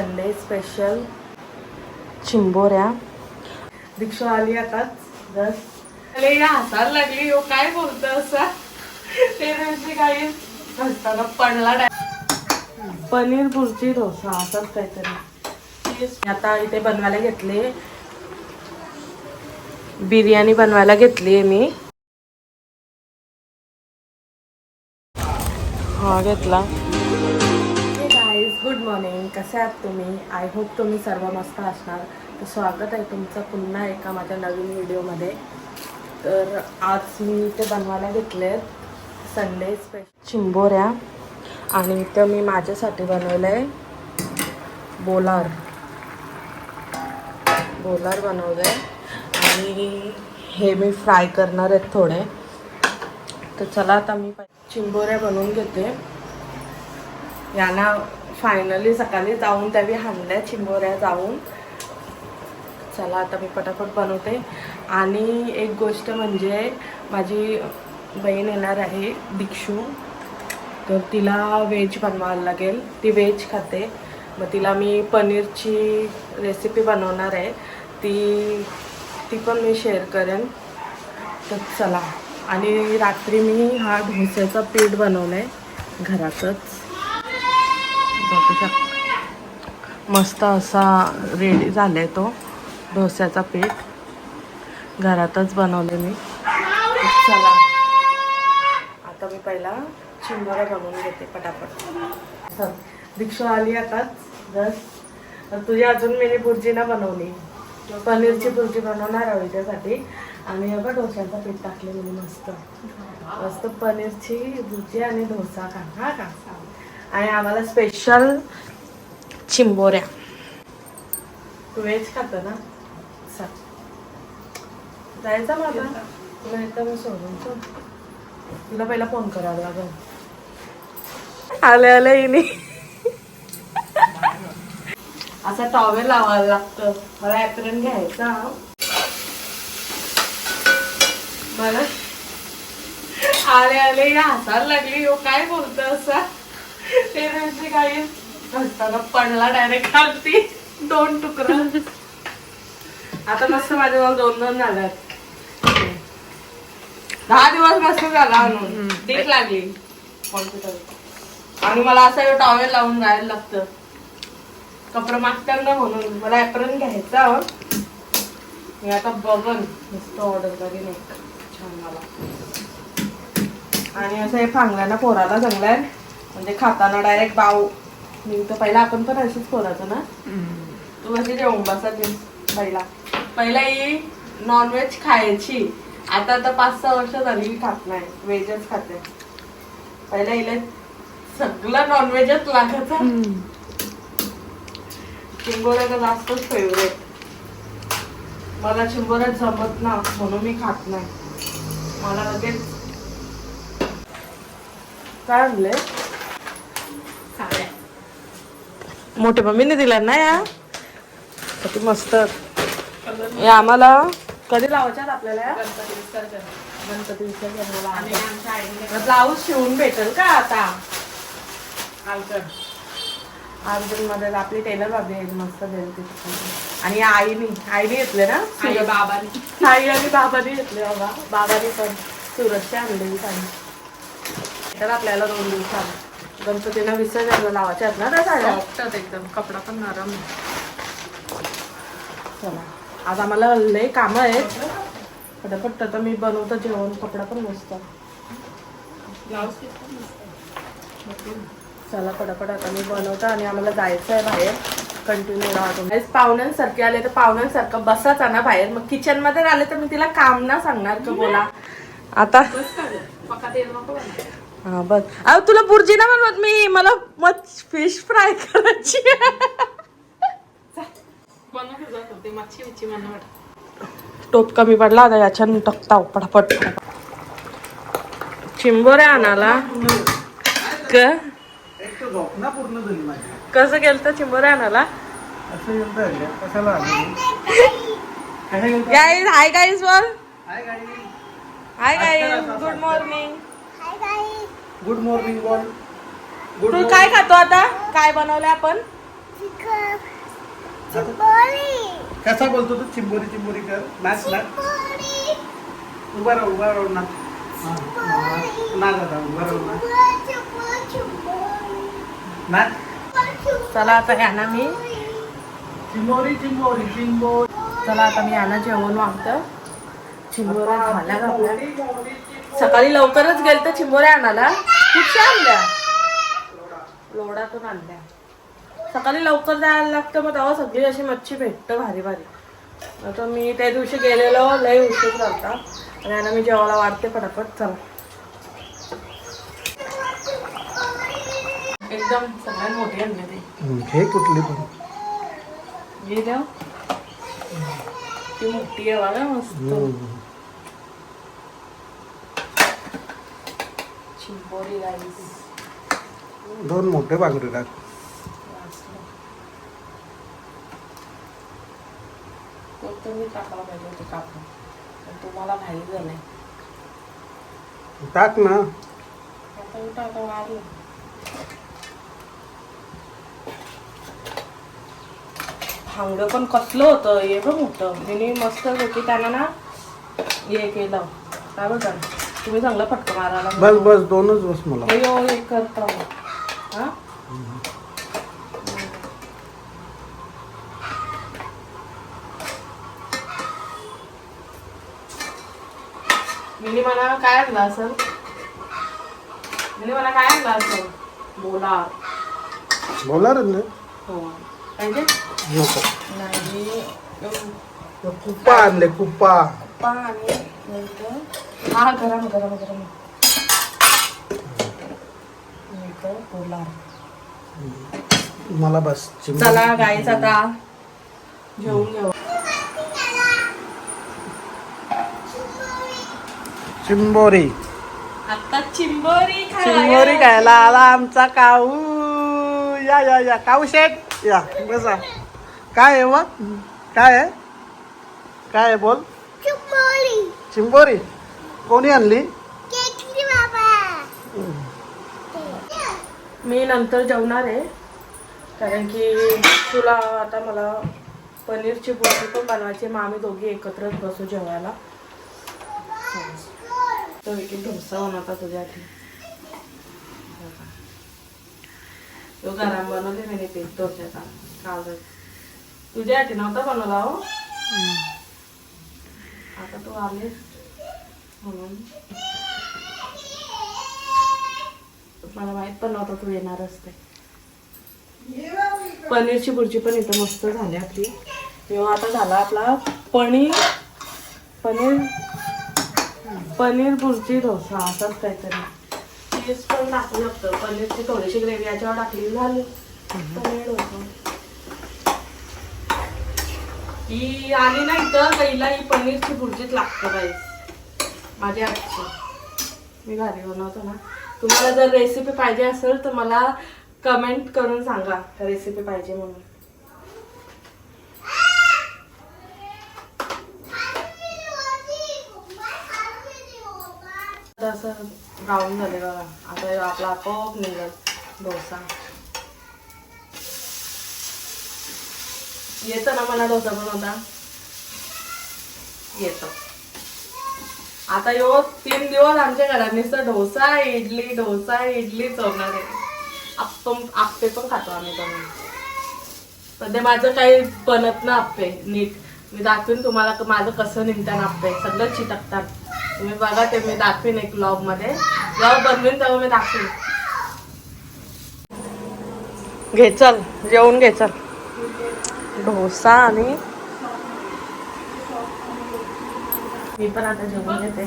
Sunday special चिंबोऱ्या. दीक्षू आली आता अरे या हाताला लागली हो, काय बोलत असा ते दिवशी काही हसताना पडला. पनीर भुर्जी डोसा असंच काहीतरी. आता इथे बनवायला घेतले, बिर्याणी बनवायला घेतली आहे मी. हा घेतला. गुड मॉर्निंग, कसे आहात तुम्ही? आय होप तुम्ही सर्व मस्त असणार. तर स्वागत आहे तुमचं पुन्हा एका माझ्या नवीन व्हिडिओमध्ये. तर आज मी इथे बनवायला घेतले संडे स्पेशल चिंबोऱ्या आणि इथं मी माझ्यासाठी बनवलं आहे बोलार बनवलं आहे आणि हे मी फ्राय करणार आहेत थोडे. तर चला आता मी चिंबोऱ्या बनवून घेते. यांना फायनली सकाळी जाऊन त्यावेळी हाणल्या चिंबोऱ्या जाऊन. चला आता मी पटापट बनवते. आणि एक गोष्ट म्हणजे माझी बहीण येणार आहे दीक्षू, तर तिला व्हेज बनवायला लागेल. ती व्हेज खाते, मग तिला मी पनीरची रेसिपी बनवणार आहे, ती पण मी शेअर करेन. तर चला. आणि रात्री मी हा डोस्याचा पीठ बनवलं आहे घरातच, बघू शकता. मस्त असा रेडी झालाय तो डोस्याचा पीठ, घरातच बनवले मी. चला आता मी पहिला चिंबोऱ्या बनवून घेते पटापट. दीक्षू आली आताच जस्ट. तुझी अजून मी भुर्जी ना बनवली, पनीरची भुर्जी बनवणार आहे त्यासाठी. आणि अगं डोस्याचा पीठ टाकले मी मस्त मस्त पनीरची भुर्जी आणि डोसा का हा का. आणि आम्हाला स्पेशल चिंबोऱ्या. तू व्हेज खातो ना? जायचा माझा तुला येतं मी सोडून. तुला पहिला फोन करावा लागेल. आले हिने असा टॉवेल लावायला लागतं. मला ॲप्रन घ्यायचा. मला आले या हाताला लागली हो, काय बोलत असा ते दिवशी काही हसताना पडला डायरेक्ट खालती 2 तुकडा. आता मस्त माझ्याजवळ 2 झाल्यात. 10 दिवस मस्त झाला म्हणून ठीक लागली कॉम्प्युटर. आणि मला असं टॉवेल लावून जायला लागतं कपडे मागताना, म्हणून मला ॲप्रन घ्यायचा. मी आता बघन मस्त ऑर्डर करीन एक छान मला. आणि असं हे फांगल्याना पोराला चांगलाय, म्हणजे खाताना डायरेक्ट बाऊ. मी तर पहिला आपण पण अशीच पोराचं ना. तू कशी जेवून बसायची पहिला ही नॉनव्हेज खायची. आता 5-6 वर्ष झाली खात नाही, व्हेजच खाते. पहिला हिला सगळं नॉनव्हेजच लागायचं. चिंबोऱ्याचा जास्तच फेवरेट. मला चिंबोऱ्यात जमत ना, म्हणून मी खात नाही. मला लगेच काय आणले मोठे मम्मीने दिला ना या किती मस्त. या आम्हाला कधी लावायच्यात आपल्याला गणपती विसर्जनाला. ब्लाऊज शिवून भेटेल का आता? अर्जुन मध्ये आपली टेलर बाबी आहे, मस्त देईल तिथे. आणि आईने घेतले ना बाबांनी. आई आणि बाबांनी घेतले. बाबांनी पण सुरतची आणलेली साडी. तर आपल्याला 2 दिवसात गणपतीला विसर्जनाला लावायच्या आहेत ना त्या साड्या. एकदम कपडा पण नरम. चला आज आम्हाला लय कामं आहेत पटापट. तर मी बनवतो जेवण. कपडा पण मस्त. चला पटापट आता मी बनवतो आणि आम्हाला जायचं आहे बाहेर. कंटिन्यू राहतो. पाहुण्यांसारखे आले तर पाहुण्यांसारखं बसायचा ना बाहेर. मग किचन मध्ये आले तर मी तिला काम ना सांगणार का बोला आता. हा बस. अहो तुला भुर्जी ना बनवत मी, मला मग फिश फ्राय करायची. टोप कमी पडला आता याच्यानं टाकता पटापट. चिंबोऱ्या आणाला कसं गेलं चिंबोऱ्या आणाला. गाईज हाय गाईज बोल. Hi guys good morning. Good morning बोल. तू काय खातो आता? काय बनवलंय आपण? कसा बोलतो तू? चिंबोरी चिंबोरी कर. नाच नाच. उभा राहू नाच. नाच आता उभा राहू नाच. चला आता यांना मी चिंबोरी चिंबोरी चिंबोरी. चला आता मी यांना जेवण वागतं. चिंबोऱ्या झाल्या आपल्या. सकाळी लवकरच गेल तर चिंबोऱ्या आणायला. कुठच्या आणल्या? लोडातून आणल्या. सकाळी लवकर जायला लागतं, मग तेव्हा सगळी अशी मच्छी भेटतं भारी भारी. आता मी त्या दिवशी गेलेलो, लय उशीर झालता आणि यांना मी जेवायला वाढते पटापट. चला एकदम सगळ्यात मोठी आणली ती. हे कुठली पण हे देव ती मोठी आहे बघा मस्त. चिंबोरी राईस. 2 मोठे बांगडे टाक. तुम्ही टाकायला पाहिजे होते कापून, पण तुम्हाला घाई झालंय. टाक ना. आता वाढलं. भांगडं पण कसलं होतं हे बघ मोठं. मी मस्त होती त्यांना ना हे केलं काय बघा. तुम्ही चांगलं फटकं मारायला. बस बस 2च बस मला. हे करता हा. मिनी मला काय आणलं असेल? मिनी मला काय आणलं असेल? बोला रे. हो पाहिजे नको. नाही. कुप्पा आणले कुप्पा. आणि नंतर हा गरम गरम गरम नंतर बोला. मला बस. चला गाईच आता जेवून घेऊ. चिंबोरी. आता चिंबोरी चिंबोरी खायला आला आमचा काऊ. या या या काऊ शेट या बसा. काय आहे मग? काय आहे? काय आहे बोल? चिंबोरी. कोणी आणली? मी नंतर जेवणार आहे, कारण की तुला आता मला पनीरची भुर्जी पण बनवायची. मग आम्ही दोघी एकत्रच बसू जेवायला. तो एक डोसा बनवता तुझ्यासाठी. तो गरम बनवले मी ते डोस्याचा काल तुझ्यासाठी नव्हता बनवला हो. आता तू आलीस म्हणून मला माहित पण नव्हतं तू येणार असते. पनीरची भुर्जी पण इथं मस्त झाली आपली. किंवा आता झाला आपला पनीर भुर्जी डोसा असंच काहीतरी. चीज पण टाकू शकतं. पनीरची थोडीशी ग्रेव्ही याच्यावर टाकली झाली पनीर डोसा. ही आली ना इथं पहिला ही पनीरची भुर्जीच लागतं गाईस माझ्या हातची. मी घरी बनवतो ना. तुम्हाला जर रेसिपी पाहिजे असेल तर मला कमेंट करून सांगा रेसिपी पाहिजे म्हणून. असं ब्राऊन झाले बघा. आता आपला आपोआप निघेल डोसा. येतं ना मला डोसा बनवता? येतो. आता 3 दिवस आमच्या घरात नुसतं डोसा इडलीच होणार आहे. आप्पे पण खातो आम्ही बनवून. सध्या माझं काही बनत ना आप्पे नीट. मी दाखवीन तुम्हाला माझं कसं निघतात आप्पे. सगळं चिटकतात. तुम्ही बघा ते मी दाखवीन एक व्लॉग मध्ये. जेव्हा बनवीन तेव्हा मी दाखवीन. घे चल जेवून घे चल. डोसा आणि मी पण आता जेवून घेते.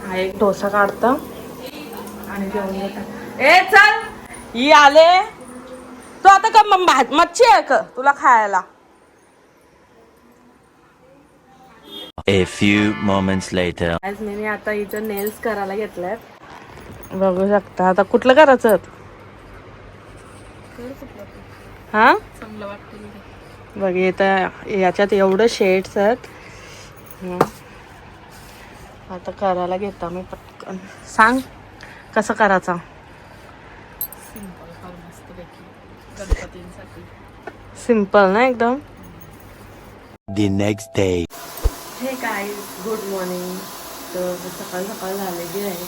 हा एक डोसा काढतो आणि जेवून घेतात. ए चल ही आले. तू आता का मच्छी आहे का तुला खायला? A few moments later. आज मी आता इथं नेल्स करायला घेतल्यात. बघू शकता. आता कुठलं करायचं? हा बघ इथं याच्यात एवढं शेड्स आहेत. आता करायला घेता मी पटकन. सांग कसं करायचं? सिंपल ना एकदम. The next day. हे गाईज, गुड मॉर्निंग. तर सकाळ सकाळ झालेली आहे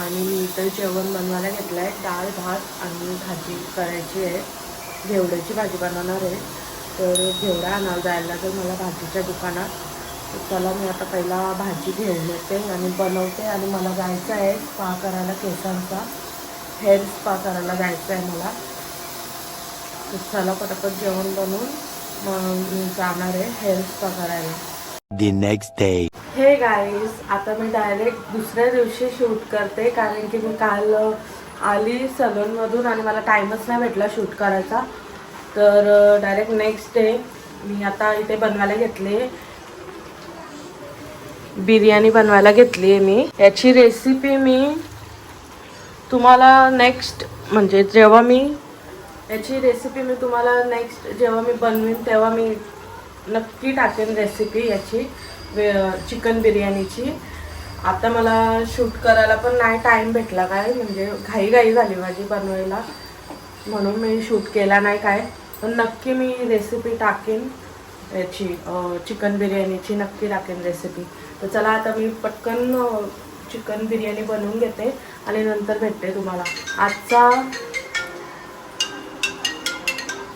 आणि मी इतर जेवण बनवायला घेतलं आहे. डाळ भात आणि भाजी करायची आहे. घेवड्याची भाजी बनवणार आहे. तर घेवडा आणायला जायला लागेल मला भाजीच्या दुकानात. तर चला मी आता पहिला भाजी घेऊन येते आणि बनवते. आणि मला जायचं आहे स्पा करायला, केसांचा हेअर स्पा करायला जायचं आहे मला. तर चला पटापट जेवण बनवून मग मी जाणार आहे हेअर स्पा करायला. The next day. हे गाईज, आता मी डायरेक्ट दुसऱ्या दिवशी शूट करते कारण की मी काल आली सलूनमधून आणि मला टाईमच नाही भेटला शूट करायचा. तर डायरेक्ट नेक्स्ट डे मी आता इथे बनवायला घेतले, बिर्याणी बनवायला घेतली आहे मी. याची रेसिपी मी तुम्हाला नेक्स्ट म्हणजे जेव्हा मी जेव्हा मी बनवीन तेव्हा मी नक्की टाकेन रेसिपी याची, चिकन बिर्याणीची. आता मला शूट करायला पण नाही टाईम भेटला काय, म्हणजे घाई झाली माझी बनवायला, म्हणून मी शूट केला नाही काय. पण नक्की मी रेसिपी टाकेन याची, चिकन बिर्याणीची नक्की टाकेन रेसिपी. तर चला आता मी पटकन चिकन बिर्याणी बनवून घेते आणि नंतर भेटते तुम्हाला. आजचा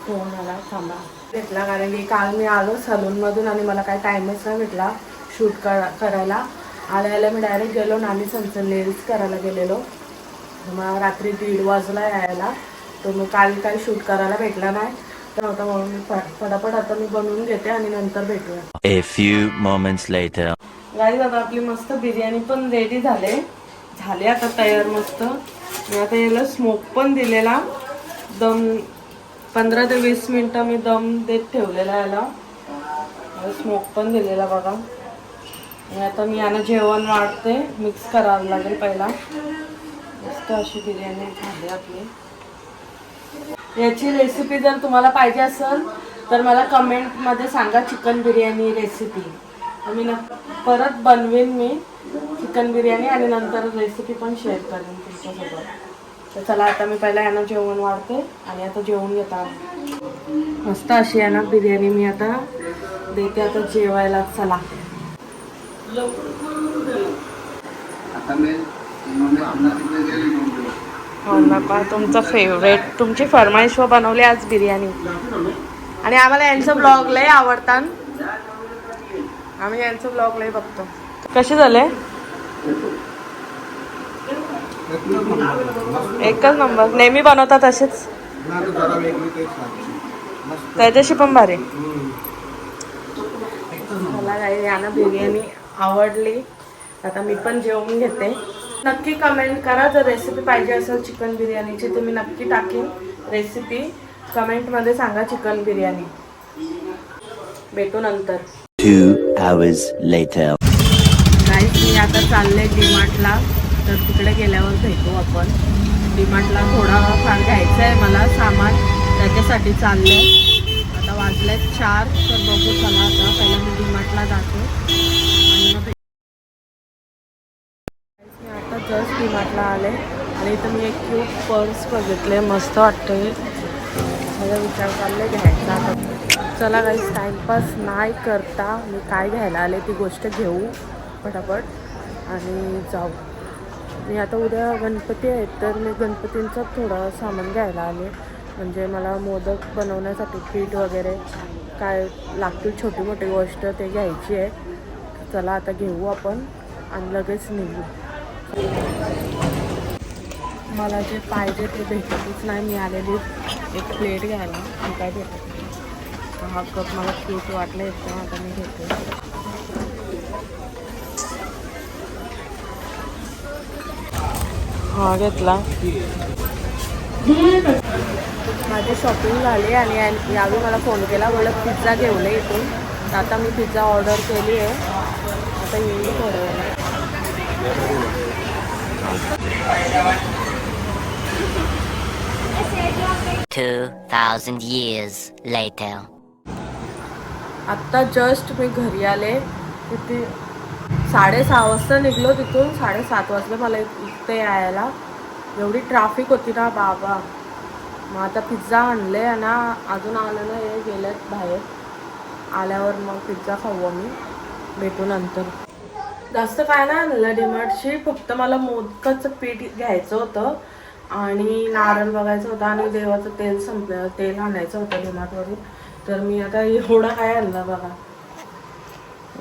फोन आला, थांबा भेटला कारण की काल मी आलो सलूनमधून आणि मला काय टाईमच नाही भेटला शूट करायला. आल्याला मी डायरेक्ट गेलो नानी सनचं नेल्स करायला गेलेलो. मला रात्री 1:30 वाजला यायला. तर मग काल काही शूट करायला भेटला नाही. तर आता म्हणून मी फटाफट आता मी बनवून घेते आणि नंतर भेटूया. A few moments later. Guys, आता आपली मस्त बिर्याणी पण रेडी झाले आता तयार मस्त. मी आता याला स्मोक पण दिलेला, दम 15 ते 20 मिनटं मी दम देत ठेवलेला याला. स्मोक पण दिलेला बघा. आणि आता मी यानं जेवण वाढते, मिक्स करावं लागेल पहिला. मस्त अशी बिर्याणी झाली आपली. याची रेसिपी जर तुम्हाला पाहिजे असेल तर मला कमेंटमध्ये सांगा चिकन बिर्याणी रेसिपी. मी परत बनवेन मी चिकन बिर्याणी आणि नंतर रेसिपी पण शेअर करेन तुमच्यासोबत. तर चला आता मी पहिला यांना जेवण वाढते आणि आता जेवून घेता. मस्त अशी यांना बिर्याणी मी आता देते आता जेवायला. चला हो नका, तुमचं फेवरेट, तुमची फरमाईश बनवली आज बिर्याणी. आणि आम्हाला यांचं ब्लॉग लय आवडतात, आम्ही यांचं ब्लॉग लय बघतो. कसे झाले? एकच नंबर. नेहमी बनवतात असेच, त्याच्याशी पण भारी. मला काही यांना बिर्याणी आवडली. आता मी पण जेवून घेते. नक्की कमेंट करा जर रेसिपी पाहिजे असेल चिकन बिर्याणीची तर मी नक्की टाकेन रेसिपी. कमेंटमध्ये सांगा चिकन बिर्याणी. भेटू नंतर. 2 hours later. गाईस, मी आता चालले डीमार्टला. तर तिकडे गेल्यावर भेटू आपण. डीमार्टला थोडा फार घ्यायचं आहे मला सामान, त्याच्यासाठी चालले. आता वाजलेत 4. तर बघू चला आता पहिला मी डीमार्टला जाते आणि मग मी आता जस्ट डीमार्टला आले आणि इथं मी एक क्यूट पर्स बघितले, मस्त वाटते. माझा विचार चालले घ्यायचा. आता चला गाईस, टाईमपास नाही करता मी काय घ्यायला आले ती गोष्ट घेऊ पटापट आणि जाऊ. मी आता उद्या गणपती आहेत तर मी गणपतींचं थोडं सामान घ्यायला आले. म्हणजे मला मोदक बनवण्यासाठी पीठ वगैरे काय लागतील छोटी मोठी गोष्ट ते घ्यायची आहे. चला आता घेऊ आपण आणि लगेच निघू. मला जे पाहिजे ते भेटतच नाही. मी आलेली एक प्लेट घ्यायला, मी काय भेटत नाही. हा कप मला क्यूट वाटलं एकदम, आता मी घेते. हा घेतला. माझी शॉपिंग झाली आणि यावेळी मला फोन केला, बोलत पिझ्झा घेऊन इथून. तर आता मी पिझ्झा ऑर्डर केली आहे. आता येईल थोड्या वेळा. 2,000 years later. आत्ता जस्ट मी घरी आले. तिथे 6:30 वाजता निघलो तिथून. 7:30 वाजले मला इथे यायला. एवढी ट्रॅफिक होती ना बाबा, मग आता पिझ्झा आणले ना, अजून आलं नाही हे, गेलेत बाहेर. आल्यावर मग पिझ्झा खाऊ आम्ही, भेटू नंतर. जास्त काय नाही आणलं डीमार्टशी, फक्त मला मोदकाचं पीठ घ्यायचं होतं आणि नारळ बघायचं होतं आणि देवाचं तेल संपलं, तेल आणायचं होतं डीमार्टवरून. तर मी आता एवढं काय आणलं बघा,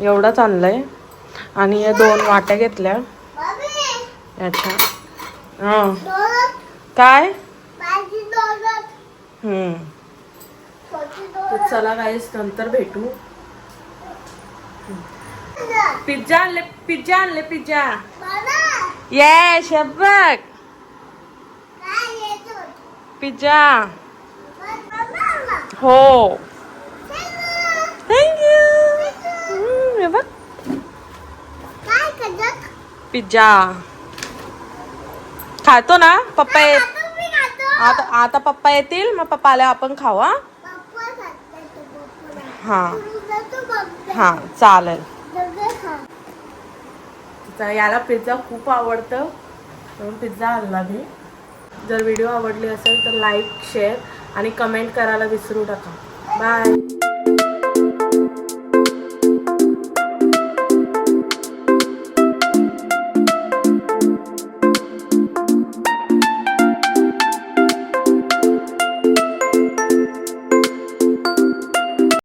एवढंच आणलंय. आणि या 2 वाट्या घेतल्या याच्या. हां काय तर चला गाईस, नंतर भेटू. पिझ्झा आणले, पिझ्झा आणले, पिझ्झा. ये शबक पिझ्झा. हो थँक्यू. बघ पिझ्झा खातो ना पप्पा. आता पप्पा येतील, मग पप्पा आल्यावर आपण खाऊ. हा हा चालेल. याला पिझ्झा खूप आवडतं म्हणून पिझ्झा आणला मी. जर व्हिडिओ आवडली असेल तर लाईक, शेअर आणि कमेंट करायला विसरू नका. बाय.